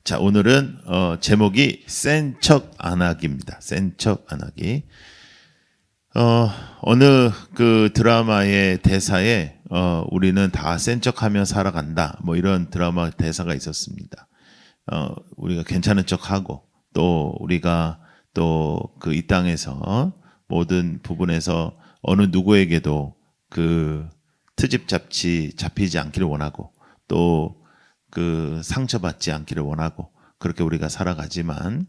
자, 오늘은 제목이 센 척 안 하기입니다. 센 척 안 하기. 어느 그 드라마의 대사에 우리는 다 센 척하며 살아간다. 뭐 이런 드라마 대사가 있었습니다. 우리가 괜찮은 척하고 또 우리가 또 그 이 땅에서 모든 부분에서 어느 누구에게도 그 트집 잡히지 않기를 원하고 또 그 상처받지 않기를 원하고 그렇게 우리가 살아가지만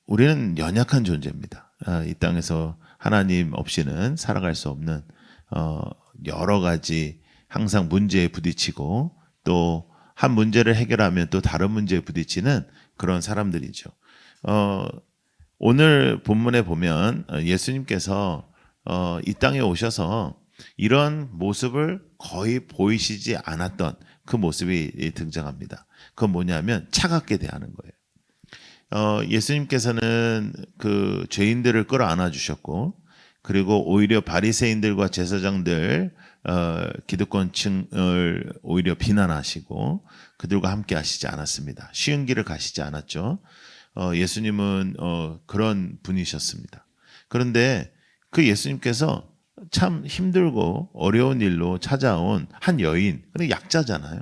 우리는 연약한 존재입니다. 이 땅에서 하나님 없이는 살아갈 수 없는 여러 가지 항상 문제에 부딪히고 또 한 문제를 해결하면 또 다른 문제에 부딪히는 그런 사람들이죠. 오늘 본문에 보면 예수님께서 이 땅에 오셔서 이런 모습을 거의 보이시지 않았던 그 모습이 등장합니다. 그건 뭐냐면 차갑게 대하는 거예요. 예수님께서는 그 죄인들을 끌어안아 주셨고 그리고 오히려 바리새인들과 제사장들 기득권층을 오히려 비난하시고 그들과 함께 하시지 않았습니다. 쉬운 길을 가시지 않았죠. 예수님은 그런 분이셨습니다. 그런데 그 예수님께서 참 힘들고 어려운 일로 찾아온 한 여인, 약자잖아요.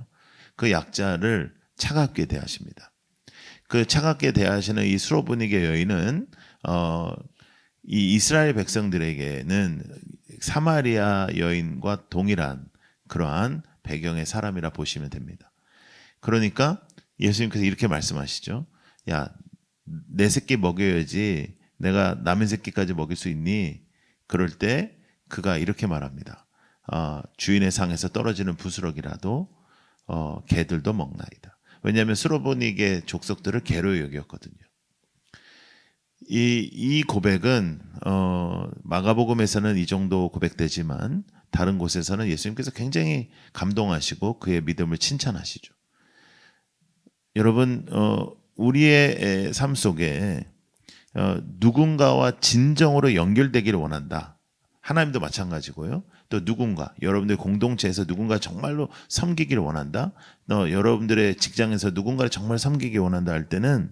그 약자를 차갑게 대하십니다. 그 차갑게 대하시는 이 수로보니게 여인은 이 이스라엘 백성들에게는 사마리아 여인과 동일한 그러한 배경의 사람이라 보시면 됩니다. 그러니까 예수님께서 이렇게 말씀하시죠. 야, 내 새끼 먹여야지 내가 남의 새끼까지 먹일 수 있니? 그럴 때 그가 이렇게 말합니다. 주인의 상에서 떨어지는 부스러기라도 개들도 먹나이다. 왜냐하면 수로보니게 족속들을 개로 여겼거든요. 이 고백은 마가복음에서는 이 정도 고백되지만 다른 곳에서는 예수님께서 굉장히 감동하시고 그의 믿음을 칭찬하시죠. 여러분, 우리의 삶 속에 누군가와 진정으로 연결되기를 원한다. 하나님도 마찬가지고요. 또 누군가, 여러분들 공동체에서 누군가 정말로 섬기기를 원한다. 여러분들의 직장에서 누군가를 정말 섬기기 원한다 할 때는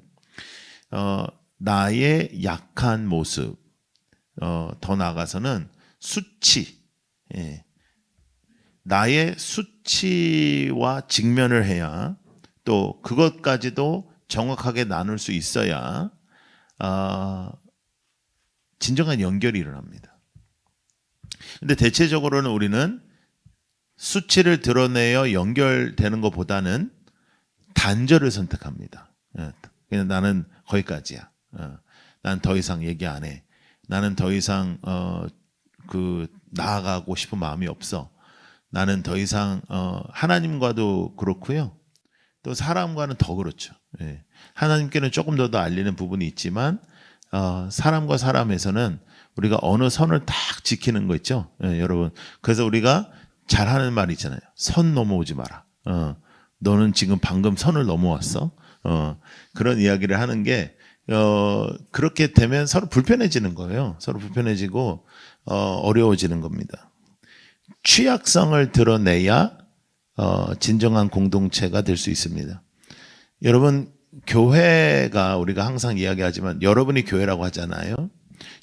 나의 약한 모습, 더 나아가서는 수치, 나의 수치와 직면을 해야 또 그것까지도 정확하게 나눌 수 있어야 진정한 연결이 일어납니다. 근데 대체적으로는 우리는 수치를 드러내어 연결되는 것보다는 단절을 선택합니다. 그냥 나는 거기까지야. 난 더 이상 얘기 안 해. 나는 더 이상 나아가고 싶은 마음이 없어. 나는 더 이상 하나님과도 그렇고요. 또 사람과는 더 그렇죠. 하나님께는 조금 더 알리는 부분이 있지만 사람과 사람에서는 우리가 어느 선을 딱 지키는 거 있죠, 여러분. 그래서 우리가 잘하는 말이 있잖아요. 선 넘어오지 마라. 너는 지금 방금 선을 넘어왔어. 그런 이야기를 하는 게 그렇게 되면 서로 불편해지는 거예요. 서로 불편해지고 어려워지는 겁니다. 취약성을 드러내야 진정한 공동체가 될 수 있습니다. 여러분, 교회가 우리가 항상 이야기하지만 여러분이 교회라고 하잖아요.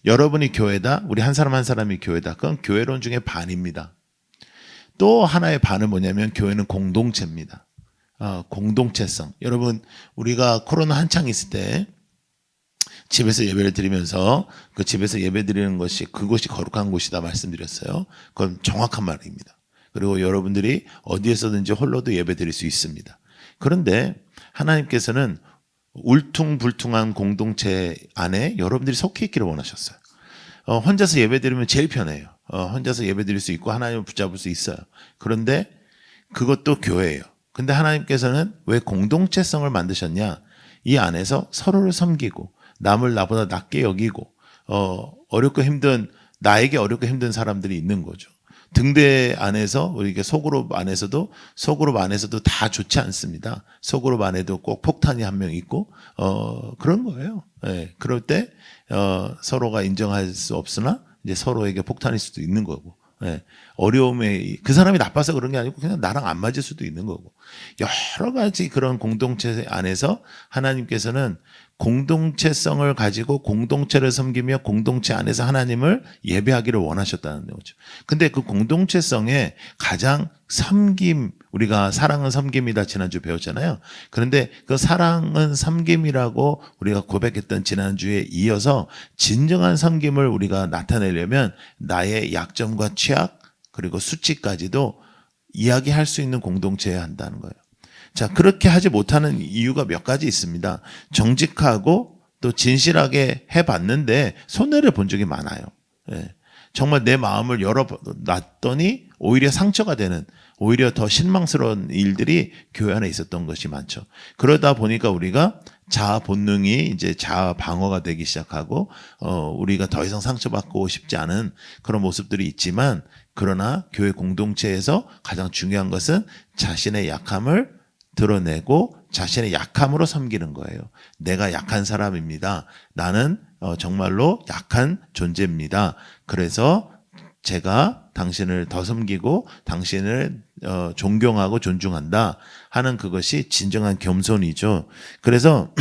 여러분이 교회다. 우리 한 사람 한 사람이 교회다. 그건 교회론 중에 반입니다. 또 하나의 반은 뭐냐면 교회는 공동체입니다. 공동체성. 여러분, 우리가 코로나 한창 있을 때 집에서 예배를 드리면서 그 집에서 예배 드리는 것이 그곳이 거룩한 곳이다 말씀드렸어요. 그건 정확한 말입니다. 그리고 여러분들이 어디에서든지 홀로도 예배 드릴 수 있습니다. 그런데 하나님께서는 울퉁불퉁한 공동체 안에 여러분들이 속해 있기를 원하셨어요. 혼자서 예배 드리면 제일 편해요. 혼자서 예배 드릴 수 있고 하나님을 붙잡을 수 있어요. 그런데 그것도 교회예요. 근데 하나님께서는 왜 공동체성을 만드셨냐? 이 안에서 서로를 섬기고 남을 나보다 낮게 여기고 어렵고 힘든 나에게 어렵고 힘든 사람들이 있는 거죠. 등대 안에서 우리 소그룹 안에서도 다 좋지 않습니다. 소그룹 안에도 꼭 폭탄이 한 명 있고 그런 거예요. 그럴 때 서로가 인정할 수 없으나 이제 서로에게 폭탄일 수도 있는 거고 예. 어려움에 그 사람이 나빠서 그런 게 아니고 그냥 나랑 안 맞을 수도 있는 거고 여러 가지 그런 공동체 안에서 하나님께서는 공동체성을 가지고 공동체를 섬기며 공동체 안에서 하나님을 예배하기를 원하셨다는 거죠. 근데 그 공동체성에 가장 섬김, 우리가 사랑은 섬김이다 지난주 배웠잖아요. 그런데 그 사랑은 섬김이라고 우리가 고백했던 지난주에 이어서 진정한 섬김을 우리가 나타내려면 나의 약점과 취약 그리고 수치까지도 이야기할 수 있는 공동체여야 한다는 거예요. 자, 그렇게 하지 못하는 이유가 몇 가지 있습니다. 정직하고 또 진실하게 해봤는데 손해를 본 적이 많아요. 예. 정말 내 마음을 열어놨더니 오히려 상처가 되는, 오히려 더 실망스러운 일들이 교회 안에 있었던 것이 많죠. 그러다 보니까 우리가 자아 본능이 이제 자아 방어가 되기 시작하고 우리가 더 이상 상처받고 싶지 않은 그런 모습들이 있지만, 그러나 교회 공동체에서 가장 중요한 것은 자신의 약함을 드러내고 자신의 약함으로 섬기는 거예요. 내가 약한 사람입니다. 나는 정말로 약한 존재입니다. 그래서 제가 당신을 더 섬기고 당신을 존경하고 존중한다 하는 그것이 진정한 겸손이죠. 그래서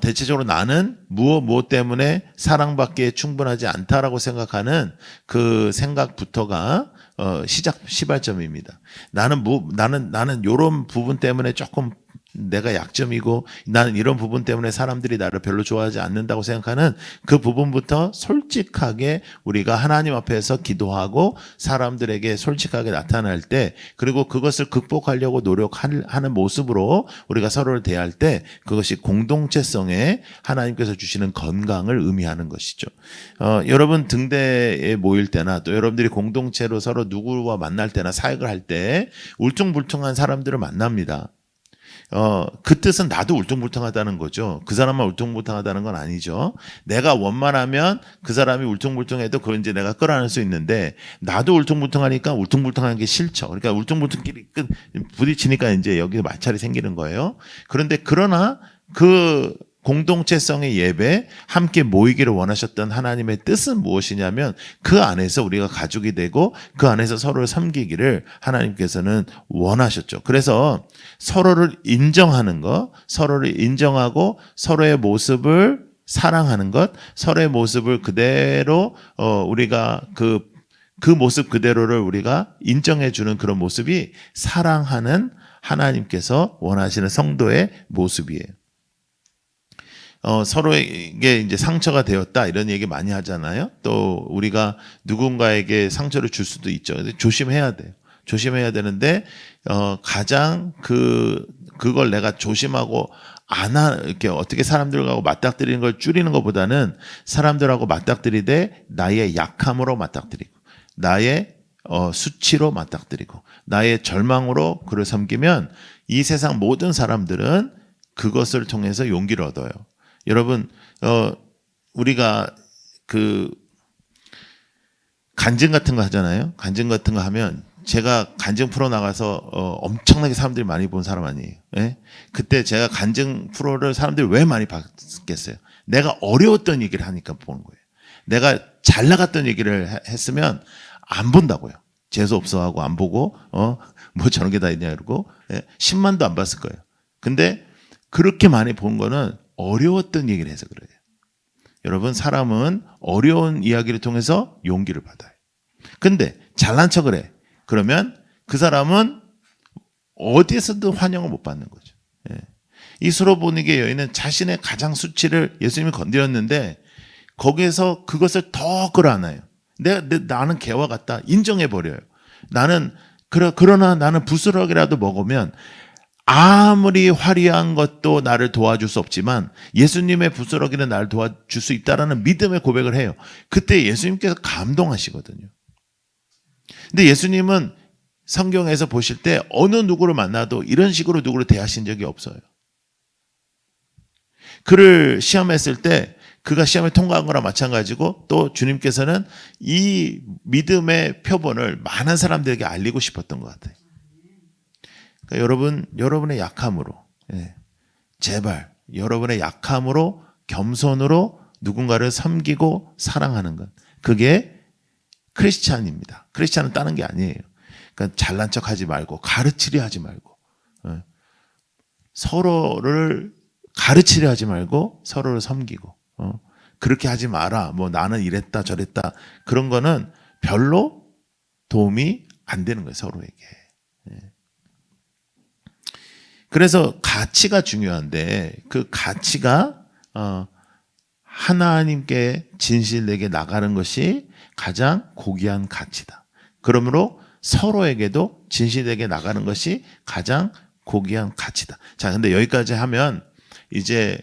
대체적으로 나는 무엇 때문에 사랑받기에 충분하지 않다라고 생각하는 그 생각부터가 시발점입니다. 나는 요런 부분 때문에 조금 내가 약점이고 나는 이런 부분 때문에 사람들이 나를 별로 좋아하지 않는다고 생각하는 그 부분부터 솔직하게 우리가 하나님 앞에서 기도하고 사람들에게 솔직하게 나타날 때, 그리고 그것을 극복하려고 노력하는 모습으로 우리가 서로를 대할 때, 그것이 공동체성에 하나님께서 주시는 건강을 의미하는 것이죠. 여러분 등대에 모일 때나 또 여러분들이 공동체로 서로 누구와 만날 때나 사역을 할 때 울퉁불퉁한 사람들을 만납니다. 그 뜻은 나도 울퉁불퉁하다는 거죠. 그 사람만 울퉁불퉁하다는 건 아니죠. 내가 원만하면 그 사람이 울퉁불퉁해도 그걸 이제 내가 끌어안을 수 있는데, 나도 울퉁불퉁하니까 울퉁불퉁한 게 싫죠. 그러니까 울퉁불퉁끼리 부딪히니까 이제 여기서 마찰이 생기는 거예요. 그러나 그 공동체성의 예배, 함께 모이기를 원하셨던 하나님의 뜻은 무엇이냐면, 그 안에서 우리가 가족이 되고 그 안에서 서로를 섬기기를 하나님께서는 원하셨죠. 그래서 서로를 인정하는 것, 서로를 인정하고 서로의 모습을 사랑하는 것, 서로의 모습을 그대로 우리가 그 모습 그대로를 우리가 인정해 주는 그런 모습이 사랑하는 하나님께서 원하시는 성도의 모습이에요. 서로에게 이제 상처가 되었다 이런 얘기 많이 하잖아요. 또 우리가 누군가에게 상처를 줄 수도 있죠. 근데 조심해야 돼요. 조심해야 되는데 가장 그걸 내가 조심하고 이렇게 어떻게 사람들하고 맞닥뜨리는 걸 줄이는 것보다는 사람들하고 맞닥뜨리되 나의 약함으로 맞닥뜨리고 나의 수치로 맞닥뜨리고 나의 절망으로 그를 섬기면 이 세상 모든 사람들은 그것을 통해서 용기를 얻어요. 여러분, 우리가 간증 같은 거 하잖아요. 간증 같은 거 하면, 제가 간증 프로 나가서 엄청나게 사람들이 많이 본 사람 아니에요. 예? 그때 제가 간증 프로를 사람들이 왜 많이 봤겠어요? 내가 어려웠던 얘기를 하니까 보는 거예요. 내가 잘 나갔던 얘기를 했으면 안 본다고요. 재수 없어 하고 안 보고 뭐 저런 게 다 있냐 그러고 10만도 안 봤을 거예요. 근데 그렇게 많이 본 거는 어려웠던 얘기를 해서 그래요. 여러분, 사람은 어려운 이야기를 통해서 용기를 받아요. 근데 잘난 척을 해. 그러면 그 사람은 어디에서도 환영을 못 받는 거죠. 예. 이 수로보니게 여인은 자신의 가장 수치를 예수님이 건드렸는데 거기에서 그것을 더 끌어안아요. 나는 개와 같다. 인정해버려요. 그러나 나는 부스러기라도 먹으면 아무리 화려한 것도 나를 도와줄 수 없지만 예수님의 부스러기는 나를 도와줄 수 있다라는 믿음의 고백을 해요. 그때 예수님께서 감동하시거든요. 근데 예수님은 성경에서 보실 때 어느 누구를 만나도 이런 식으로 누구를 대하신 적이 없어요. 그를 시험했을 때 그가 시험에 통과한 거나 마찬가지고, 또 주님께서는 이 믿음의 표본을 많은 사람들에게 알리고 싶었던 것 같아요. 그러니까 여러분의 약함으로, 제발 여러분의 약함으로 겸손으로 누군가를 섬기고 사랑하는 것, 그게 크리스찬입니다. 크리스찬은 다른 게 아니에요. 그러니까 잘난 척하지 말고 가르치려 하지 말고 서로를 가르치려 하지 말고 서로를 섬기고 그렇게 하지 마라. 뭐 나는 이랬다 저랬다 그런 거는 별로 도움이 안 되는 거예요. 서로에게. 그래서 가치가 중요한데 그 가치가 하나님께 진실되게 나가는 것이 가장 고귀한 가치다. 그러므로 서로에게도 진실되게 나가는 것이 가장 고귀한 가치다. 자, 근데 여기까지 하면 이제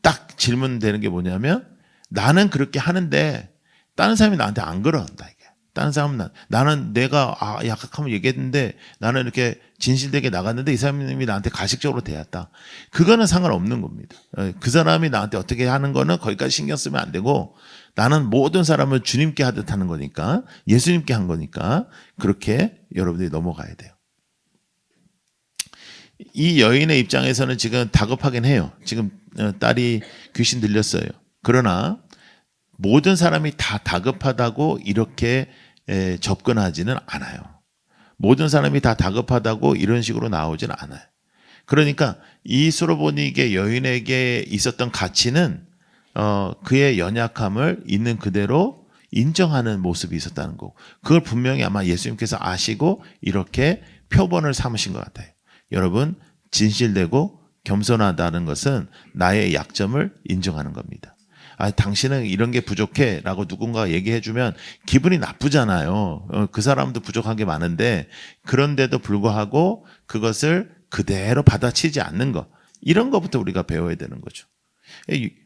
딱 질문되는 게 뭐냐면 나는 그렇게 하는데 다른 사람이 나한테 안 그런다. 이게. 다른 사람은 나는 내가 약하면 얘기했는데 나는 이렇게 진실되게 나갔는데 이 사람이 나한테 가식적으로 대했다. 그거는 상관없는 겁니다. 그 사람이 나한테 어떻게 하는 거는 거기까지 신경 쓰면 안 되고 나는 모든 사람을 주님께 하듯 하는 거니까 예수님께 한 거니까 그렇게 여러분들이 넘어가야 돼요. 이 여인의 입장에서는 지금 다급하긴 해요. 지금 딸이 귀신 들렸어요. 그러나 모든 사람이 다 다급하다고 이렇게 접근하지는 않아요. 모든 사람이 다 다급하다고 이런 식으로 나오지는 않아요. 그러니까 이 수로보니게 여인에게 있었던 가치는 그의 연약함을 있는 그대로 인정하는 모습이 있었다는 거고 그걸 분명히 아마 예수님께서 아시고 이렇게 표본을 삼으신 것 같아요. 여러분 진실되고 겸손하다는 것은 나의 약점을 인정하는 겁니다. 당신은 이런 게 부족해 라고 누군가 얘기해 주면 기분이 나쁘잖아요. 그 사람도 부족한 게 많은데 그런데도 불구하고 그것을 그대로 받아치지 않는 것 이런 것부터 우리가 배워야 되는 거죠.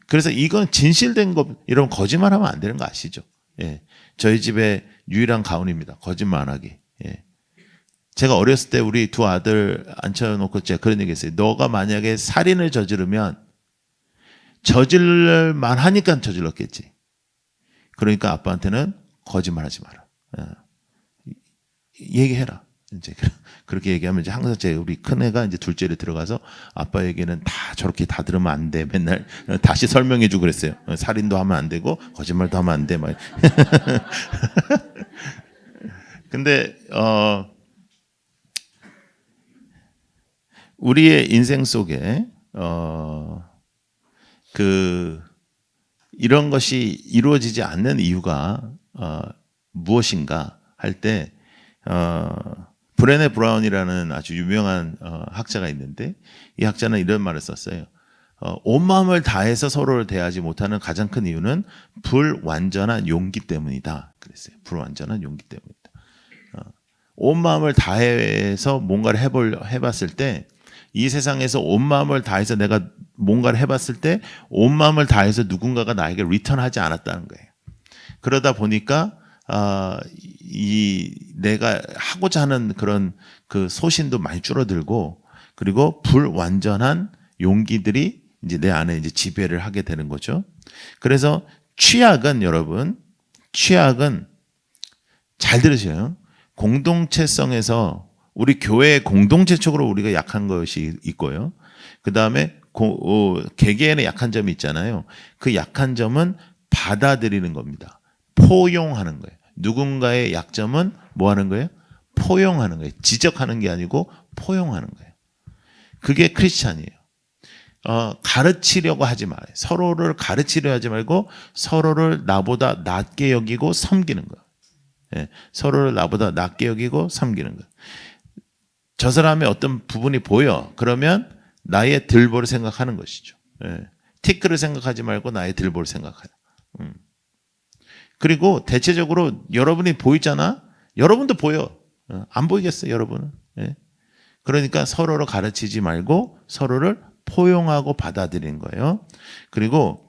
그래서 이건 진실된 것 이런 거짓말하면 안 되는 거 아시죠? 예. 저희 집의 유일한 가훈입니다. 거짓말 안 하기. 예. 제가 어렸을 때 우리 두 아들 앉혀놓고 제가 그런 얘기 했어요. 너가 만약에 살인을 저지르면 저질만 하니까 저질렀겠지. 그러니까 아빠한테는 거짓말하지 마라. 얘기해라. 이제 그렇게 얘기하면 이제 항상 우리 큰 애가 이제 둘째를 들어가서 아빠 얘기는 다 저렇게 다 들으면 안 돼. 맨날 다시 설명해주고 그랬어요. 살인도 하면 안 되고 거짓말도 하면 안 돼. 막. 근데 우리의 인생 속에 이런 것이 이루어지지 않는 이유가 무엇인가 할 때 브레네 브라운이라는 아주 유명한 학자가 있는데 이 학자는 이런 말을 썼어요. 온 마음을 다해서 서로를 대하지 못하는 가장 큰 이유는 불완전한 용기 때문이다. 그랬어요. 불완전한 용기 때문이다. 온 마음을 다해서 뭔가를 해봤을 때 이 세상에서 온 마음을 다해서 내가 뭔가를 해봤을 때 온 마음을 다해서 누군가가 나에게 리턴하지 않았다는 거예요. 그러다 보니까 내가 하고자 하는 그런 그 소신도 많이 줄어들고 그리고 불완전한 용기들이 이제 내 안에 이제 지배를 하게 되는 거죠. 그래서 취약은 여러분, 취약은 잘 들으세요. 공동체성에서 우리 교회의 공동체적으로 우리가 약한 것이 있고요. 그 다음에 개개인의 약한 점이 있잖아요. 그 약한 점은 받아들이는 겁니다. 포용하는 거예요. 누군가의 약점은 뭐 하는 거예요? 포용하는 거예요. 지적하는 게 아니고 포용하는 거예요. 그게 크리스찬이에요. 가르치려고 하지 말아요. 서로를 가르치려 하지 말고 서로를 나보다 낮게 여기고 섬기는 거예요. 예, 서로를 나보다 낮게 여기고 섬기는 거예요. 저 사람의 어떤 부분이 보여. 그러면 나의 들보를 생각하는 것이죠. 예, 티끌을 생각하지 말고 나의 들보를 생각하라. 그리고 대체적으로 여러분이 보이잖아. 여러분도 보여. 안 보이겠어요, 여러분은. 예. 그러니까 서로를 가르치지 말고 서로를 포용하고 받아들이는 거예요. 그리고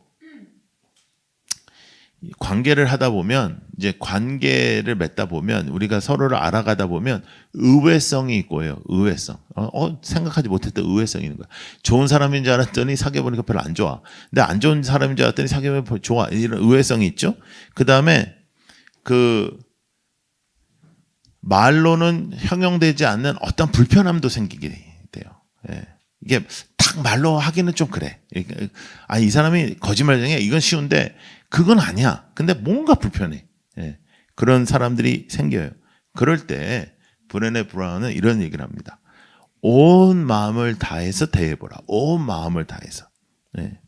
관계를 하다 보면 이제 관계를 맺다 보면 우리가 서로를 알아가다 보면 의외성이 있고요. 의외성. 생각하지 못했던 의외성이 있는 거야. 좋은 사람인 줄 알았더니 사귀어보니까 별로 안 좋아. 근데 안 좋은 사람인 줄 알았더니 사귀어보니까 좋아. 이런 의외성이 있죠. 그 다음에 말로는 형용되지 않는 어떤 불편함도 생기게 돼요. 예. 이게 딱 말로 하기는 좀 그래. 이 사람이 거짓말쟁이야. 이건 쉬운데 그건 아니야. 근데 뭔가 불편해. 예. 그런 사람들이 생겨요. 그럴 때 브레네 브라운은 이런 얘기를 합니다. 온 마음을 다해서 대해보라. 온 마음을 다해서. 네.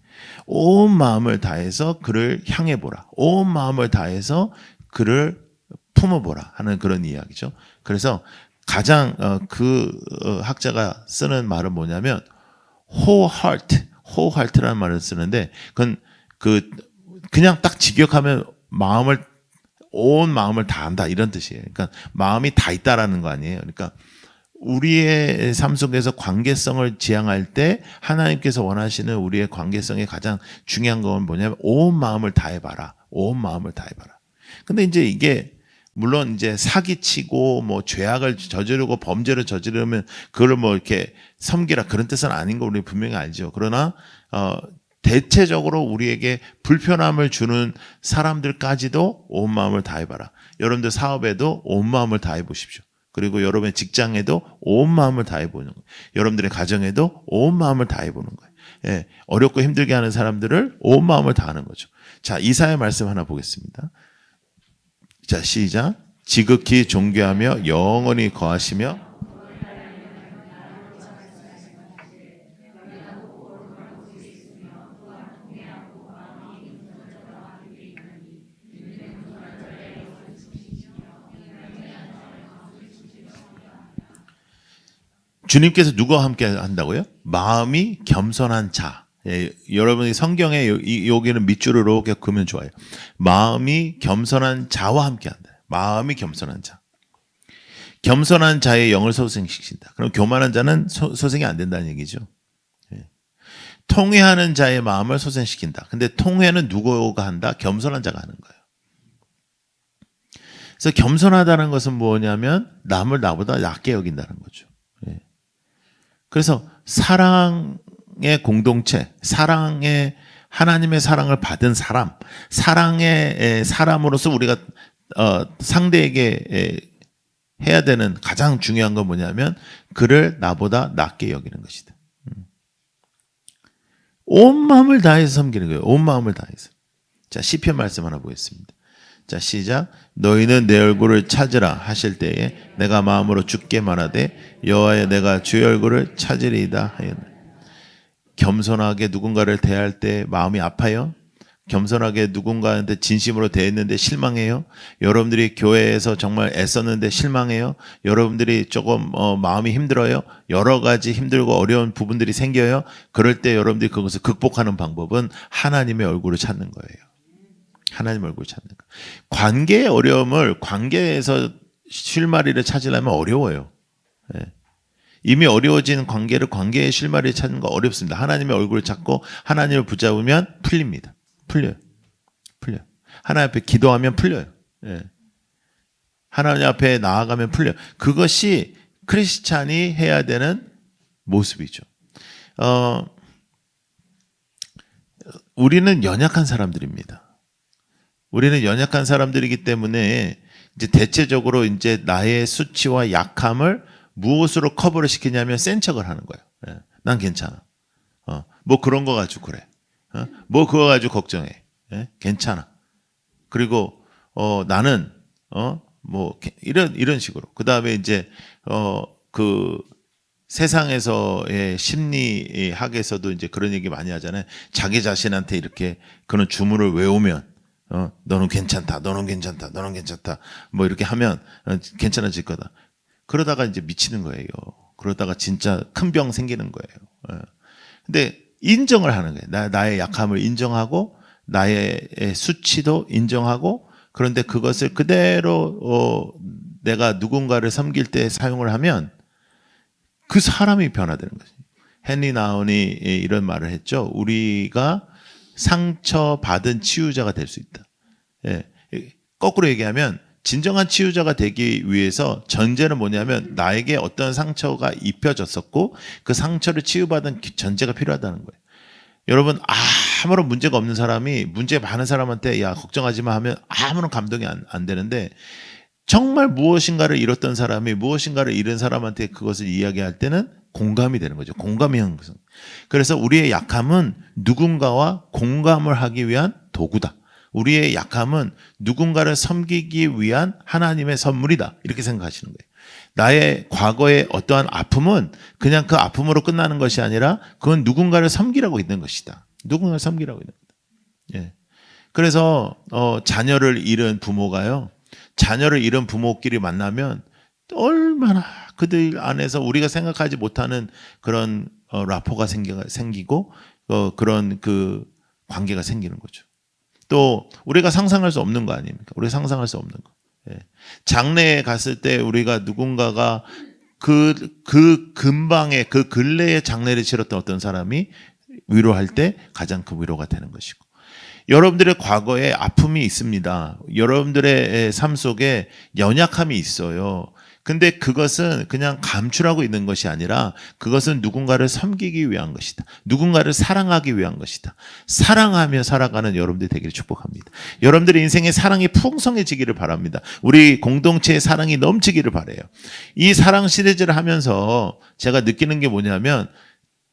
온 마음을 다해서 그를 향해보라. 온 마음을 다해서 그를 품어보라 하는 그런 이야기죠. 그래서 가장 학자가 쓰는 말은 뭐냐면 wholeheart라는 말을 쓰는데 그건 그냥 딱 직역하면 온 마음을 다한다 이런 뜻이에요. 그러니까 마음이 다 있다라는 거 아니에요. 그러니까 우리의 삶 속에서 관계성을 지향할 때 하나님께서 원하시는 우리의 관계성의 가장 중요한 건 뭐냐면 온 마음을 다해봐라. 온 마음을 다해봐라. 근데 이제 이게 물론 이제 사기치고 뭐 죄악을 저지르고 범죄를 저지르면 그걸 뭐 이렇게 섬기라 그런 뜻은 아닌 거 우리 분명히 알죠. 그러나 대체적으로 우리에게 불편함을 주는 사람들까지도 온 마음을 다해봐라. 여러분들 사업에도 온 마음을 다해 보십시오. 그리고 여러분의 직장에도 온 마음을 다해보는 거예요. 여러분들의 가정에도 온 마음을 다해보는 거예요. 예, 어렵고 힘들게 하는 사람들을 온 마음을 다하는 거죠. 자, 이사야 말씀 하나 보겠습니다. 자, 시작. 지극히 존귀하며 영원히 거하시며 주님께서 누구와 함께 한다고요? 마음이 겸손한 자. 예, 여러분이 성경에 여기는 밑줄을 이렇게 그으면 좋아요. 마음이 겸손한 자와 함께 한다. 마음이 겸손한 자. 겸손한 자의 영을 소생시킨다. 그럼 교만한 자는 소생이 안 된다는 얘기죠. 예. 통회하는 자의 마음을 소생시킨다. 근데 통회는 누구가 한다? 겸손한 자가 하는 거예요. 그래서 겸손하다는 것은 뭐냐면 남을 나보다 낮게 여긴다는 거죠. 예. 그래서 사랑의 공동체, 사랑의 하나님의 사랑을 받은 사람, 사랑의 사람으로서 우리가 상대에게 해야 되는 가장 중요한 건 뭐냐면 그를 나보다 낮게 여기는 것이다. 온 마음을 다해서 섬기는 거예요. 온 마음을 다해서. 자, 시편 말씀 하나 보겠습니다. 자, 시작. 너희는 내 얼굴을 찾으라 하실 때에 내가 마음으로 주께 말하되 여호와여 내가 주의 얼굴을 찾으리이다 하였네. 겸손하게 누군가를 대할 때 마음이 아파요? 겸손하게 누군가한테 진심으로 대했는데 실망해요? 여러분들이 교회에서 정말 애썼는데 실망해요? 여러분들이 조금 마음이 힘들어요? 여러 가지 힘들고 어려운 부분들이 생겨요? 그럴 때 여러분들이 그것을 극복하는 방법은 하나님의 얼굴을 찾는 거예요. 하나님 얼굴 찾는 거. 관계의 어려움을 관계에서 실마리를 찾으려면 어려워요. 예. 이미 어려워진 관계를 관계의 실마리를 찾는 거 어렵습니다. 하나님의 얼굴을 찾고 하나님을 붙잡으면 풀립니다. 풀려요. 하나님 앞에 기도하면 풀려요. 예. 하나님 앞에 나아가면 풀려요. 그것이 크리스찬이 해야 되는 모습이죠. 우리는 연약한 사람들입니다. 우리는 연약한 사람들이기 때문에 이제 대체적으로 이제 나의 수치와 약함을 무엇으로 커버를 시키냐면 센 척을 하는 거예요. 예, 난 괜찮아. 뭐 그런 거 가지고 그래. 뭐 그거 가지고 걱정해. 예, 괜찮아. 그리고 나는 뭐 이런 식으로. 그다음에 이제 그 세상에서의 심리학에서도 이제 그런 얘기 많이 하잖아요. 자기 자신한테 이렇게 그런 주문을 외우면 너는 괜찮다, 너는 괜찮다, 너는 괜찮다. 뭐 이렇게 하면 괜찮아질 거다. 그러다가 이제 미치는 거예요. 그러다가 진짜 큰 병 생기는 거예요. 근데 인정을 하는 거예요. 나의 약함을 인정하고 나의 수치도 인정하고 그런데 그것을 그대로 내가 누군가를 섬길 때 사용을 하면 그 사람이 변화되는 거죠. 헨리 나운이 이런 말을 했죠. 우리가 상처받은 치유자가 될 수 있다. 예. 거꾸로 얘기하면 진정한 치유자가 되기 위해서 전제는 뭐냐면 나에게 어떤 상처가 입혀졌었고 그 상처를 치유받은 전제가 필요하다는 거예요. 여러분 아무런 문제가 없는 사람이 문제 많은 사람한테 야 걱정하지 마 하면 아무런 감동이 안 되는데 정말 무엇인가를 잃었던 사람이 무엇인가를 잃은 사람한테 그것을 이야기할 때는 공감이 되는 거죠. 공감의 형성. 그래서 우리의 약함은 누군가와 공감을 하기 위한 도구다. 우리의 약함은 누군가를 섬기기 위한 하나님의 선물이다. 이렇게 생각하시는 거예요. 나의 과거의 어떠한 아픔은 그냥 그 아픔으로 끝나는 것이 아니라 그건 누군가를 섬기라고 있는 것이다. 누군가를 섬기라고 있는 거다. 예. 그래서 자녀를 잃은 부모가요. 자녀를 잃은 부모끼리 만나면 얼마나 그들 안에서 우리가 생각하지 못하는 그런 라포가 생기고 그런 그 관계가 생기는 거죠. 또 우리가 상상할 수 없는 거 아닙니까? 우리가 상상할 수 없는 거. 예. 장례에 갔을 때 우리가 누군가가 그 근방에 그 근래에 장례를 치렀던 어떤 사람이 위로할 때 가장 큰 위로가 되는 것이고, 여러분들의 과거에 아픔이 있습니다. 여러분들의 삶 속에 연약함이 있어요. 근데 그것은 그냥 감출하고 있는 것이 아니라 그것은 누군가를 섬기기 위한 것이다. 누군가를 사랑하기 위한 것이다. 사랑하며 살아가는 여러분들이 되기를 축복합니다. 여러분들의 인생에 사랑이 풍성해지기를 바랍니다. 우리 공동체의 사랑이 넘치기를 바라요. 이 사랑 시리즈를 하면서 제가 느끼는 게 뭐냐면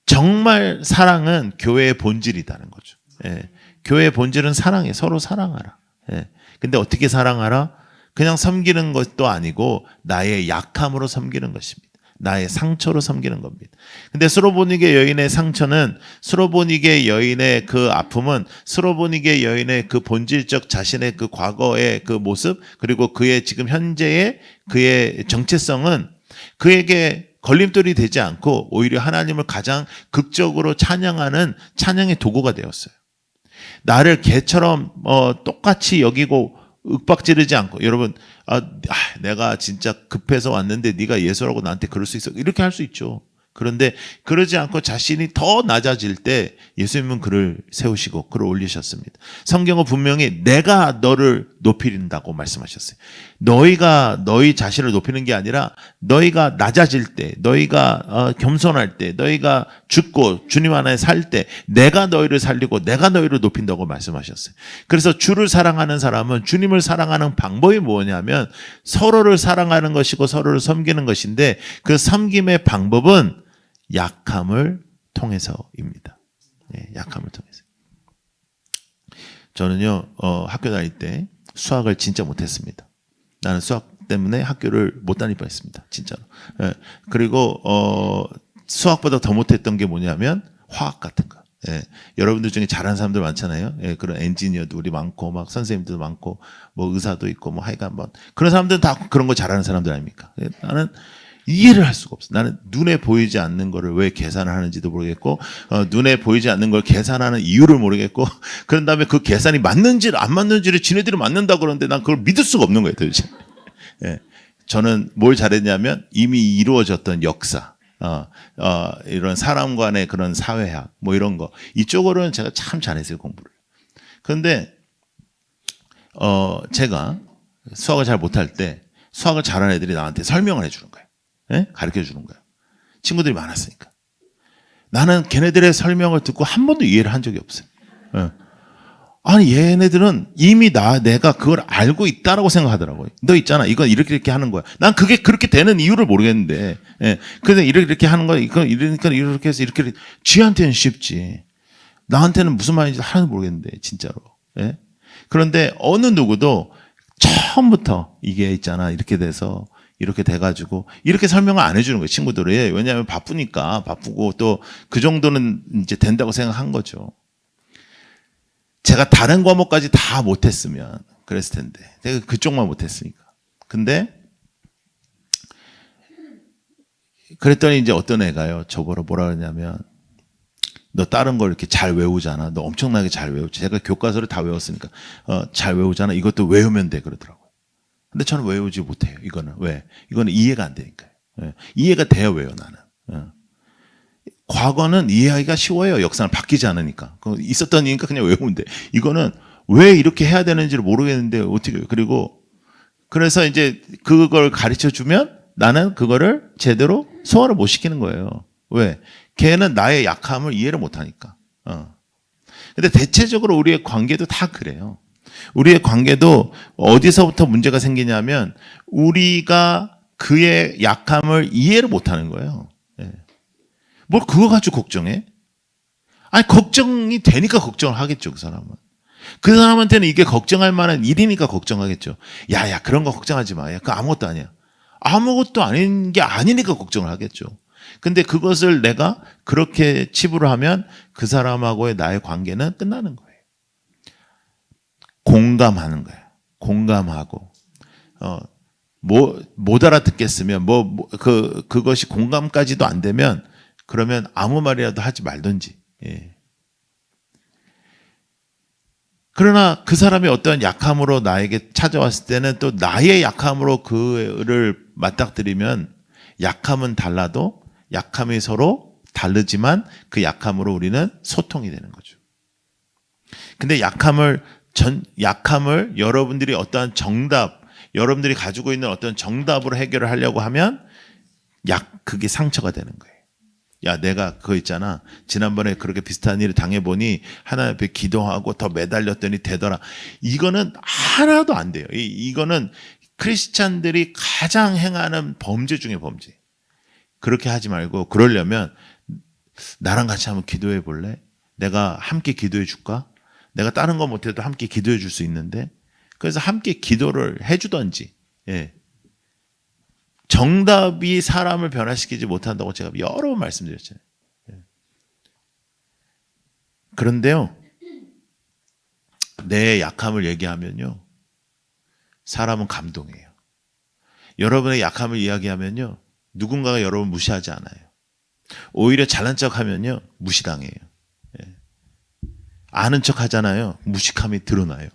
정말 사랑은 교회의 본질이라는 거죠. 예. 교회의 본질은 사랑해. 서로 사랑하라. 예. 근데 어떻게 사랑하라? 그냥 섬기는 것도 아니고 나의 약함으로 섬기는 것입니다. 나의 상처로 섬기는 겁니다. 근데 스로보니게 여인의 상처는, 스로보니게 여인의 그 아픔은, 스로보니게 여인의 그 본질적 자신의 그 과거의 그 모습, 그리고 그의 지금 현재의 그의 정체성은 그에게 걸림돌이 되지 않고 오히려 하나님을 가장 극적으로 찬양하는 찬양의 도구가 되었어요. 나를 개처럼 똑같이 여기고 윽박지르지 않고, 여러분 내가 진짜 급해서 왔는데 네가 예수라고 나한테 그럴 수 있어, 이렇게 할 수 있죠. 그런데 그러지 않고 자신이 더 낮아질 때 예수님은 그를 세우시고 그를 올리셨습니다. 성경은 분명히 내가 너를 높이린다고 말씀하셨어요. 너희가 너희 자신을 높이는 게 아니라 너희가 낮아질 때, 너희가 겸손할 때, 너희가 죽고 주님 안에 살 때 내가 너희를 살리고 내가 너희를 높인다고 말씀하셨어요. 그래서 주를 사랑하는 사람은 주님을 사랑하는 방법이 뭐냐면 서로를 사랑하는 것이고 서로를 섬기는 것인데, 그 섬김의 방법은 약함을 통해서입니다. 네, 약함을 통해서. 저는요, 학교 다닐 때 수학을 진짜 못했습니다. 나는 수학 때문에 학교를 못 다닐 뻔했습니다. 진짜로. 예, 그리고 수학보다 더 못했던 게 뭐냐면 화학 같은 거. 예, 여러분들 중에 잘하는 사람들 많잖아요. 예, 그런 엔지니어도 우리 많고, 막 선생님들도 많고, 뭐 의사도 있고, 뭐 하여간 뭐 그런 사람들은 다 그런 거 잘하는 사람들 아닙니까? 예, 나는 이해를 할 수가 없어. 나는 눈에 보이지 않는 거를 왜 계산을 하는지도 모르겠고, 눈에 보이지 않는 걸 계산하는 이유를 모르겠고, 그런 다음에 그 계산이 맞는지 안 맞는지를 지네들이 맞는다 그러는데 난 그걸 믿을 수가 없는 거예요, 도대체. 예, 저는 뭘 잘했냐면 이미 이루어졌던 역사, 이런 사람 간의 그런 사회학, 뭐 이런 거, 이쪽으로는 제가 참 잘했어요, 공부를. 그런데 제가 수학을 잘 못할 때 수학을 잘하는 애들이 나한테 설명을 해주는 거예요. 예? 가르쳐 주는 거예요. 친구들이 많았으니까. 나는 걔네들의 설명을 듣고 한 번도 이해를 한 적이 없어요. 예. 아니 얘네들은 이미 내가 그걸 알고 있다라고 생각하더라고요. 너 있잖아, 이건 이렇게 하는 거야. 난 그게 그렇게 되는 이유를 모르겠는데, 예. 근데 이렇게 하는 거야. 이건 이러니까 이렇게 해서 이렇게. 쥐한테는 쉽지. 나한테는 무슨 말인지 하나도 모르겠는데, 진짜로. 예. 그런데 어느 누구도 처음부터 이게 있잖아, 이렇게 돼서 이렇게 돼가지고 이렇게 설명을 안 해주는 거예요, 친구들이. 왜냐하면 바쁘니까, 바쁘고 또 그 정도는 이제 된다고 생각한 거죠. 제가 다른 과목까지 다 못했으면 그랬을 텐데, 제가 그쪽만 못했으니까. 근데 그랬더니 이제 어떤 애가요, 저보러 뭐라 그러냐면, 너 다른 걸 이렇게 잘 외우잖아. 너 엄청나게 잘 외우지. 제가 교과서를 다 외웠으니까 잘 외우잖아. 이것도 외우면 돼, 그러더라고요. 근데 저는 외우지 못해요. 이거는 왜? 이거는 이해가 안 되니까요. 예. 이해가 돼야 외워, 나는. 예. 과거는 이해하기가 쉬워요. 역사는 바뀌지 않으니까. 있었던 일이니까 그냥 외우면 돼. 이거는 왜 이렇게 해야 되는지를 모르겠는데 어떻게. 그리고 그래서 이제 그걸 가르쳐 주면 나는 그거를 제대로 소화를 못 시키는 거예요. 왜? 걔는 나의 약함을 이해를 못 하니까. 근데 대체적으로 우리의 관계도 다 그래요. 우리의 관계도 어디서부터 문제가 생기냐면 우리가 그의 약함을 이해를 못하는 거예요. 예. 뭘 그거 가지고 걱정해? 아니 걱정이 되니까 걱정을 하겠죠, 그 사람은. 그 사람한테는 이게 걱정할 만한 일이니까 걱정하겠죠. 야, 그런 거 걱정하지 마. 야, 그거 아무것도 아니야. 아무것도 아닌 게 아니니까 걱정을 하겠죠. 근데 그것을 내가 그렇게 치부를 하면 그 사람하고의 나의 관계는 끝나는 거예요. 공감하는 거예요. 공감하고, 못 알아듣겠으면, 그것이 공감까지도 안 되면, 그러면 아무 말이라도 하지 말든지. 예. 그러나 그 사람이 어떤 약함으로 나에게 찾아왔을 때는 또 나의 약함으로 그를 맞닥뜨리면 약함은 달라도 약함이 서로 다르지만 그 약함으로 우리는 소통이 되는 거죠. 근데 약함을 여러분들이 어떠한 여러분들이 가지고 있는 어떤 정답으로 해결을 하려고 하면 그게 상처가 되는 거예요. 야, 내가 그거 있잖아. 지난번에 그렇게 비슷한 일을 당해보니 하나님 앞에 기도하고 더 매달렸더니 되더라. 이거는 하나도 안 돼요. 이거는 크리스찬들이 가장 행하는 범죄 중에 범죄. 그렇게 하지 말고 그러려면 나랑 같이 한번 기도해 볼래? 내가 함께 기도해 줄까? 내가 다른 거 못해도 함께 기도해 줄 수 있는데 그래서 함께 기도를 해주던지. 예. 정답이 사람을 변화시키지 못한다고 제가 여러 번 말씀드렸잖아요. 그런데요, 내 약함을 얘기하면요, 사람은 감동해요. 여러분의 약함을 이야기하면요, 누군가가 여러분 무시하지 않아요. 오히려 잘난 척 하면요, 무시당해요. 아는 척 하잖아요. 무식함이 드러나요.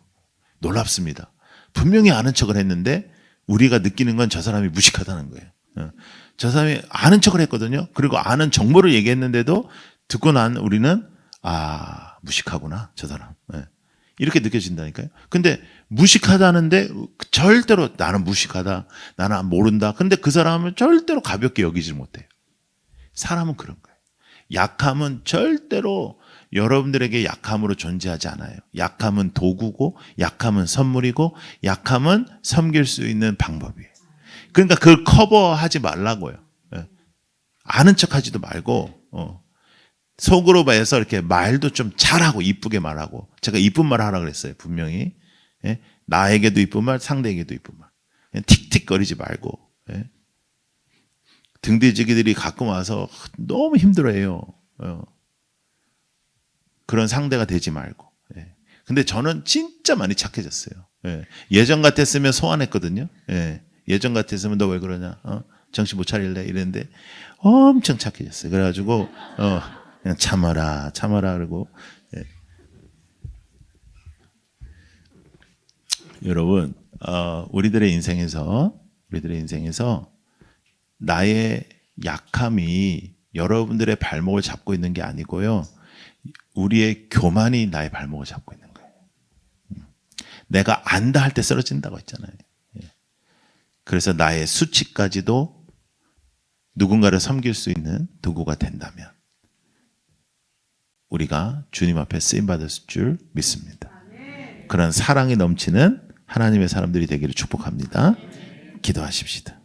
놀랍습니다. 분명히 아는 척을 했는데 우리가 느끼는 건 저 사람이 무식하다는 거예요. 저 사람이 아는 척을 했거든요. 그리고 아는 정보를 얘기했는데도 듣고 난 우리는 무식하구나 저 사람. 이렇게 느껴진다니까요. 근데 무식하다는데 절대로 나는 무식하다, 나는 모른다. 근데 그 사람은 절대로 가볍게 여기질 못해요. 사람은 그런 거예요. 약함은 절대로 여러분들에게 약함으로 존재하지 않아요. 약함은 도구고, 약함은 선물이고, 약함은 섬길 수 있는 방법이에요. 그러니까 그걸 커버하지 말라고요. 아는 척 하지도 말고, 속으로 봐서 이렇게 말도 좀 잘하고, 이쁘게 말하고. 제가 이쁜 말 하라 그랬어요, 분명히. 나에게도 이쁜 말, 상대에게도 이쁜 말. 틱틱거리지 말고. 등대지기들이 가끔 와서 너무 힘들어해요. 그런 상대가 되지 말고. 근데 저는 진짜 많이 착해졌어요. 예전 같았으면 소환했거든요. 예전 같았으면 너 왜 그러냐? 정신 못 차릴래? 이랬는데 엄청 착해졌어요. 그래가지고 그냥 참아라 그러고. 여러분, 우리들의 인생에서 나의 약함이 여러분들의 발목을 잡고 있는 게 아니고요. 우리의 교만이 나의 발목을 잡고 있는 거예요. 내가 안다 할 때 쓰러진다고 했잖아요. 그래서 나의 수치까지도 누군가를 섬길 수 있는 도구가 된다면 우리가 주님 앞에 쓰임받을 줄 믿습니다. 그런 사랑이 넘치는 하나님의 사람들이 되기를 축복합니다. 기도하십시다.